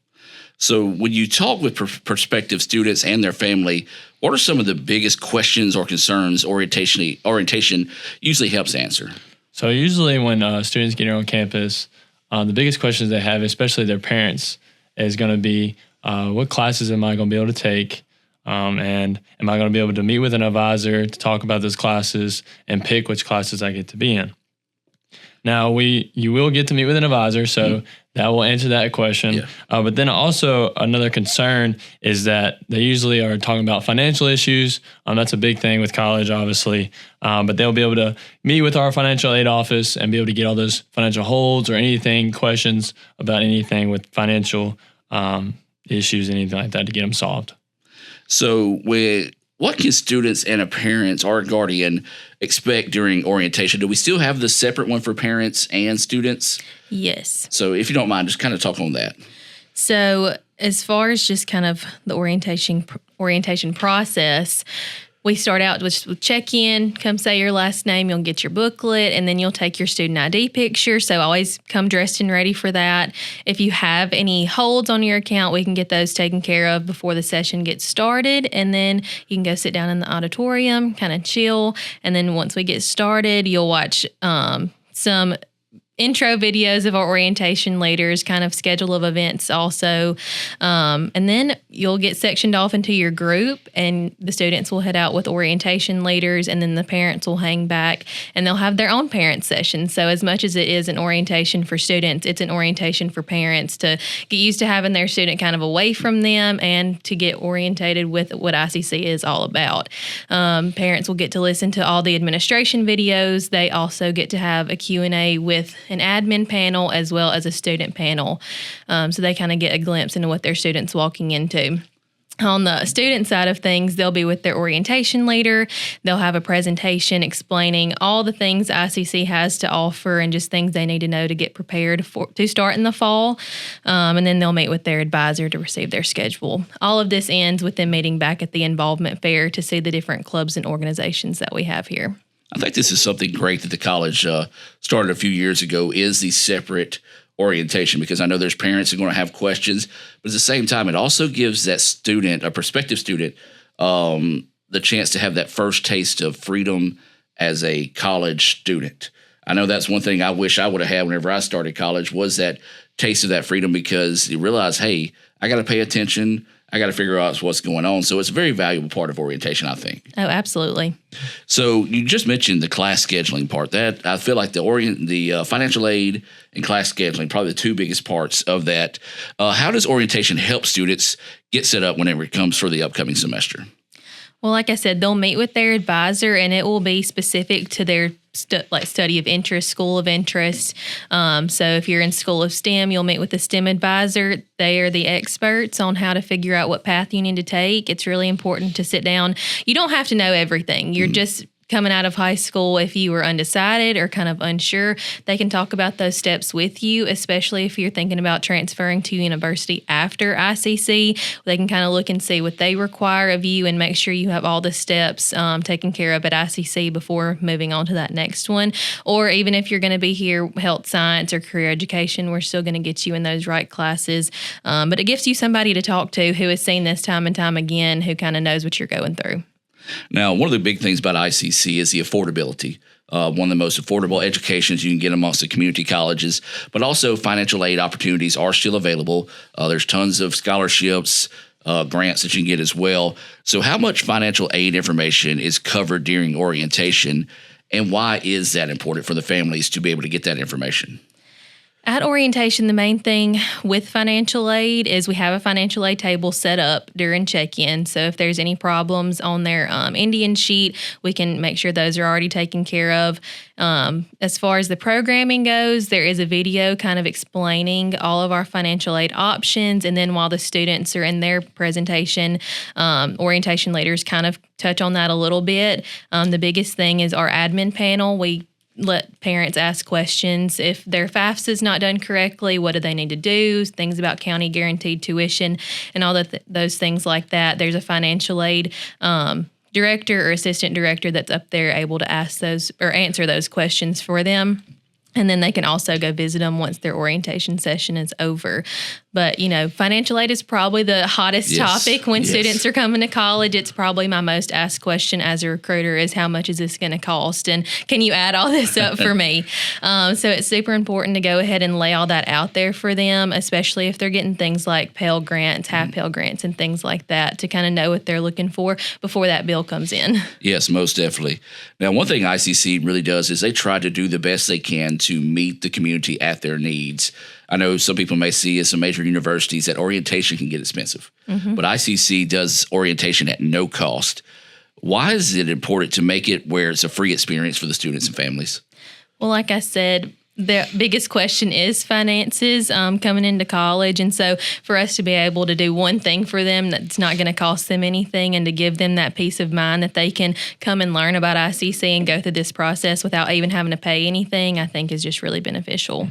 So when you talk with prospective students and their family, what are some of the biggest questions or concerns orientation usually helps answer? So usually when students get here on campus, the biggest questions they have, especially their parents, is going to be, what classes am I going to be able to take? And am I going to be able to meet with an advisor to talk about those classes and pick which classes I get to be in? Now, you will get to meet with an advisor, so that will answer that question. Yeah. But then also another concern is that they usually are talking about financial issues. That's a big thing with college, obviously. But they'll be able to meet with our financial aid office and be able to get all those financial holds or anything, questions about anything with financial issues, anything like that, to get them solved. So what can students and a parent or a guardian expect during orientation? Do we still have the separate one for parents and students? Yes. So if you don't mind, just kind of talk on that. So as far as just kind of the orientation process, we start out with check-in, come say your last name, you'll get your booklet, and then you'll take your student ID picture. So always come dressed and ready for that. If you have any holds on your account, we can get those taken care of before the session gets started. And then you can go sit down in the auditorium, kind of chill. And then once we get started, you'll watch some intro videos of our orientation leaders, kind of schedule of events also. And then you'll get sectioned off into your group, and the students will head out with orientation leaders, and then the parents will hang back and they'll have their own parent session. So as much as it is an orientation for students, it's an orientation for parents to get used to having their student kind of away from them and to get orientated with what ICC is all about. Parents will get to listen to all the administration videos. They also get to have a Q&A with an admin panel as well as a student panel. So they kind of get a glimpse into what their student's walking into. On the student side of things, they'll be with their orientation leader. They'll have a presentation explaining all the things ICC has to offer and just things they need to know to get prepared to start in the fall. And then they'll meet with their advisor to receive their schedule. All of this ends with them meeting back at the involvement fair to see the different clubs and organizations that we have here. I think this is something great that the college started a few years ago, is the separate orientation, because I know there's parents who are going to have questions, but at the same time, it also gives that student, a prospective student, the chance to have that first taste of freedom as a college student. I know that's one thing I wish I would have had whenever I started college, was that taste of that freedom, because you realize, hey, I got to pay attention. I got to figure out what's going on. So it's a very valuable part of orientation, I think. Oh, absolutely. So you just mentioned the class scheduling part. That I feel like the financial aid and class scheduling, probably the two biggest parts of that. How does orientation help students get set up whenever it comes for the upcoming semester? Well, like I said, they'll meet with their advisor, and it will be specific to their study of interest, school of interest. So if you're in School of STEM, you'll meet with the STEM advisor. They are the experts on how to figure out what path you need to take. It's really important to sit down. You don't have to know everything. You're just coming out of high school. If you were undecided or kind of unsure, they can talk about those steps with you, especially if you're thinking about transferring to university after ICC. They can kind of look and see what they require of you and make sure you have all the steps taken care of at ICC before moving on to that next one. Or even if you're going to be here, health science or career education, we're still going to get you in those right classes. But it gives you somebody to talk to who has seen this time and time again, who kind of knows what you're going through. Now, one of the big things about ICC is the affordability. One of the most affordable educations you can get amongst the community colleges, but also financial aid opportunities are still available. There's tons of scholarships, grants that you can get as well. So how much financial aid information is covered during orientation, and why is that important for the families to be able to get that information? At orientation, the main thing with financial aid is we have a financial aid table set up during check-in. So if there's any problems on their Indian sheet, we can make sure those are already taken care of. As far as the programming goes, there is a video kind of explaining all of our financial aid options. And then while the students are in their presentation, orientation leaders kind of touch on that a little bit. The biggest thing is our admin panel. We let parents ask questions. If their FAFSA is not done correctly, what do they need to do? Things about county guaranteed tuition and all those things like that. There's a financial aid director or assistant director that's up there able to ask those or answer those questions for them. And then they can also go visit them once their orientation session is over. But, financial aid is probably the hottest topic when students are coming to college. It's probably my most asked question as a recruiter is how much is this going to cost? And can you add all this up for me? So it's super important to go ahead and lay all that out there for them, especially if they're getting things like Pell Grants, half Pell Grants, and things like that to kind of know what they're looking for before that bill comes in. Yes, most definitely. Now, one thing ICC really does is they try to do the best they can to meet the community at their needs. I know some people may see at some major universities that orientation can get expensive, but ICC does orientation at no cost. Why is it important to make it where it's a free experience for the students and families? Well, like I said, the biggest question is finances coming into college. And so for us to be able to do one thing for them that's not going to cost them anything and to give them that peace of mind that they can come and learn about ICC and go through this process without even having to pay anything, I think is just really beneficial.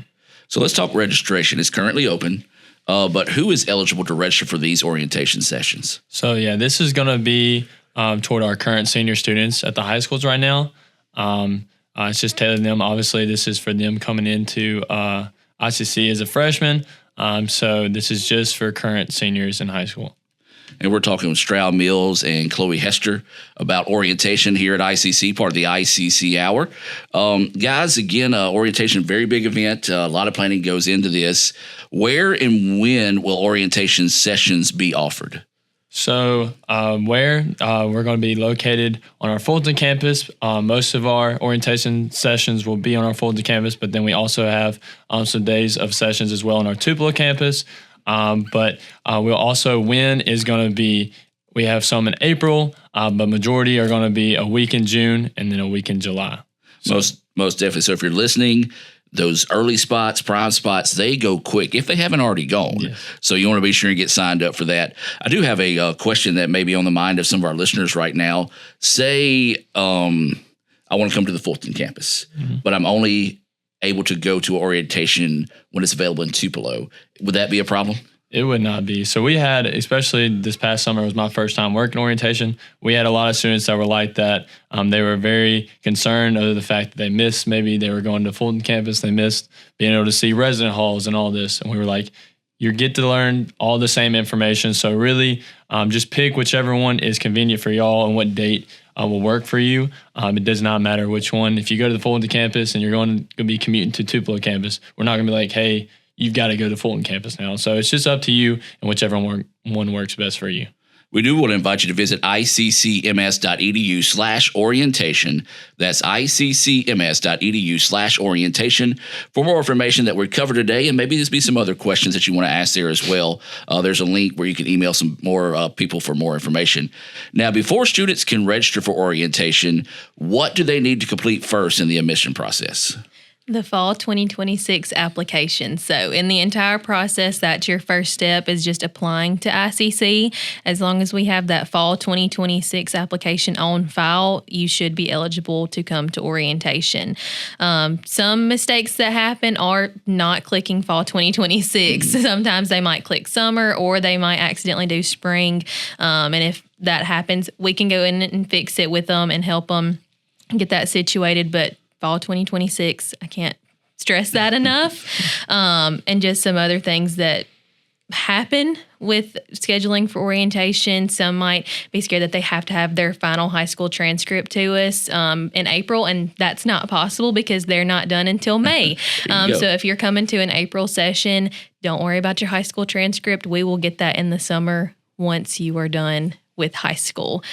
So let's talk registration. It's currently open, but who is eligible to register for these orientation sessions? So, this is going to be toward our current senior students at the high schools right now. It's just tailored to them. Obviously, this is for them coming into ICC as a freshman. So this is just for current seniors in high school. And we're talking with Stroud Mills and Chloe Hester about orientation here at ICC, part of the ICC Hour. Guys, again, orientation, very big event. A lot of planning goes into this. Where and when will orientation sessions be offered? So we're going to be located on our Fulton campus. Most of our orientation sessions will be on our Fulton campus, but then we also have some days of sessions as well on our Tupelo campus. But we'll also, when is going to be, we have some in April, but majority are going to be a week in June and then a week in July. So, most definitely. So if you're listening, those early spots, prime spots, they go quick if they haven't already gone. Yes. So you want to be sure and get signed up for that. I do have a question that may be on the mind of some of our listeners right now. Say I want to come to the Fulton campus, but I'm only able to go to orientation when it's available in Tupelo. Would that be a problem? It would not be. So we had, especially this past summer, it was my first time working orientation. We had a lot of students that were like that. They were very concerned over the fact that they missed, maybe they were going to Fulton campus, they missed being able to see resident halls and all this. And we were like, you get to learn all the same information. So really just pick whichever one is convenient for y'all and what date will work for you. It does not matter which one. If you go to the Fulton campus and you're going to be commuting to Tupelo campus, we're not going to be like, hey, you've got to go to Fulton campus now. So it's just up to you and whichever one works best for you. We do want to invite you to visit iccms.edu/orientation. That's iccms.edu/orientation for more information that we covered today, and maybe there's be some other questions that you want to ask there as well. There's a link where you can email some more people for more information. Now, before students can register for orientation, what do they need to complete first in the admission process? The fall 2026 application. So in the entire process, that's your first step is just applying to ICC. As long as we have that fall 2026 application on file, you should be eligible to come to orientation. Some mistakes that happen are not clicking fall 2026. Sometimes they might click summer or they might accidentally do spring. And if that happens, we can go in and fix it with them and help them get that situated. But fall 2026, I can't stress that enough. And just some other things that happen with scheduling for orientation. Some might be scared that they have to have their final high school transcript to us in April, and that's not possible because they're not done until May. So if you're coming to an April session, don't worry about your high school transcript. We will get that in the summer once you are done with high school.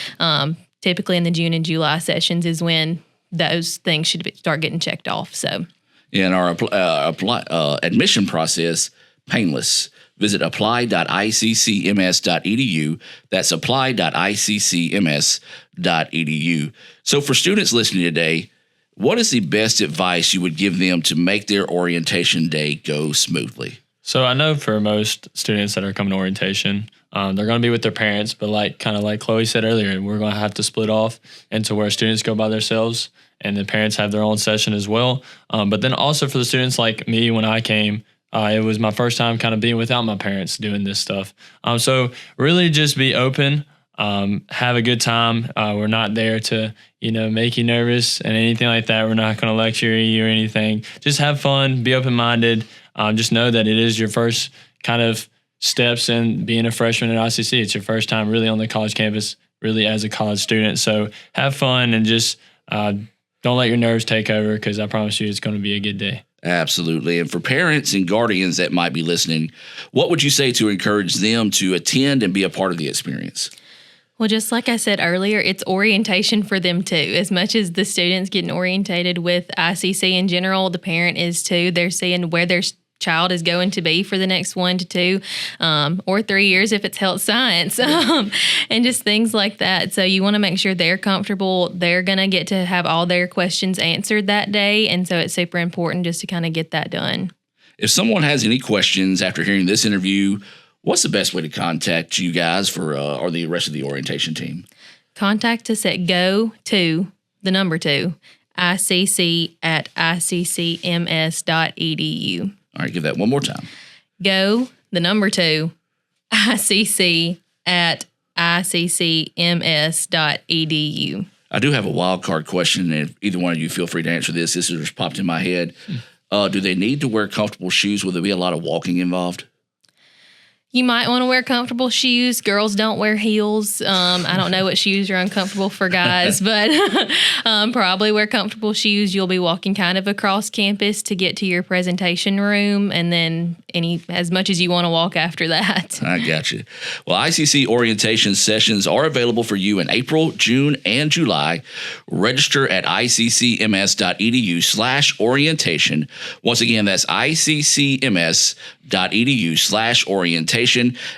Typically in the June and July sessions is when those things should start getting checked off. So, in our admission process, painless. Visit apply.iccms.edu. That's apply.iccms.edu. So, for students listening today, what is the best advice you would give them to make their orientation day go smoothly? So, I know for most students that are coming to orientation, they're going to be with their parents, but like Chloe said earlier, we're going to have to split off into where students go by themselves and the parents have their own session as well. But then also for the students like me, when I came, it was my first time kind of being without my parents doing this stuff. So really just be open, have a good time. We're not there to, make you nervous and anything like that. We're not going to lecture you or anything. Just have fun, be open-minded. Just know that it is your first kind of steps in being a freshman at ICC. It's your first time really on the college campus, really as a college student. So have fun and just don't let your nerves take over, because I promise you it's going to be a good day. Absolutely. And for parents and guardians that might be listening, what would you say to encourage them to attend and be a part of the experience? Well, just like I said earlier, it's orientation for them too. As much as the students getting orientated with ICC in general, the parent is too. They're seeing where their child is going to be for the next 1 to 2 or 3 years if it's health science, and just things like that. So you want to make sure they're comfortable. They're going to get to have all their questions answered that day. And so it's super important just to kind of get that done. If someone has any questions after hearing this interview, what's the best way to contact you guys for or the rest of the orientation team? Contact us at ICC@iccms.edu. All right, give that one more time. ICCM@iccms.edu. I do have a wild card question, and if either one of you feel free to answer this. This has just popped in my head. Do they need to wear comfortable shoes? Will there be a lot of walking involved? You might want to wear comfortable shoes. Girls don't wear heels. I don't know what shoes are uncomfortable for guys, but probably wear comfortable shoes. You'll be walking kind of across campus to get to your presentation room, and then as much as you want to walk after that. I got you. Well, ICC orientation sessions are available for you in April, June, and July. Register at iccms.edu/orientation. Once again, that's iccms.edu/orientation.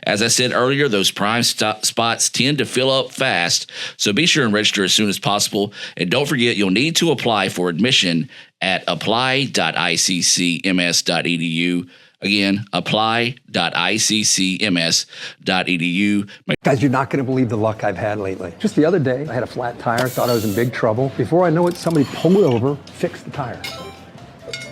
As I said earlier, those prime spots tend to fill up fast, so be sure and register as soon as possible. And don't forget, you'll need to apply for admission at apply.iccms.edu. Again, apply.iccms.edu. Guys, you're not going to believe the luck I've had lately. Just the other day, I had a flat tire, thought I was in big trouble. Before I know it, somebody pulled over, fixed the tire.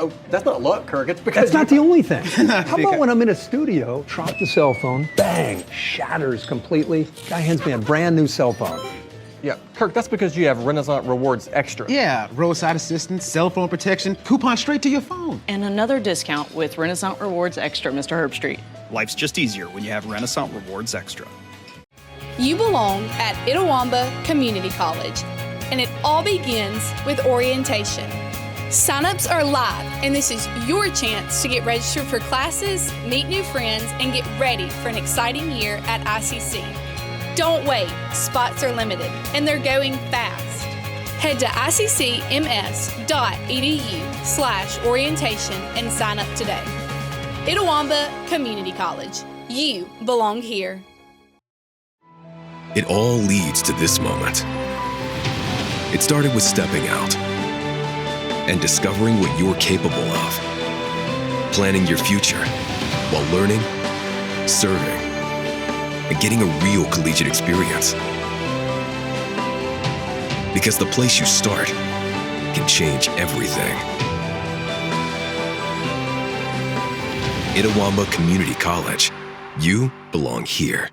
Oh, that's not luck, Kirk. It's because that's not the only thing. How about when I'm in a studio, drop the cell phone, bang, shatters completely. Guy hands me a brand new cell phone. Yeah, Kirk, that's because you have Renaissance Rewards Extra. Yeah, roadside assistance, cell phone protection, coupon straight to your phone. And another discount with Renaissance Rewards Extra, Mr. Herbstreit. Life's just easier when you have Renaissance Rewards Extra. You belong at Itawamba Community College, and it all begins with orientation. Signups are live, and this is your chance to get registered for classes, meet new friends, and get ready for an exciting year at ICC. Don't wait, spots are limited, and they're going fast. Head to iccms.edu/orientation and sign up today. Itawamba Community College. You belong here. It all leads to this moment. It started with stepping out and discovering what you're capable of, planning your future while learning, serving, and getting a real collegiate experience. Because the place you start can change everything. Itawamba Community College. You belong here.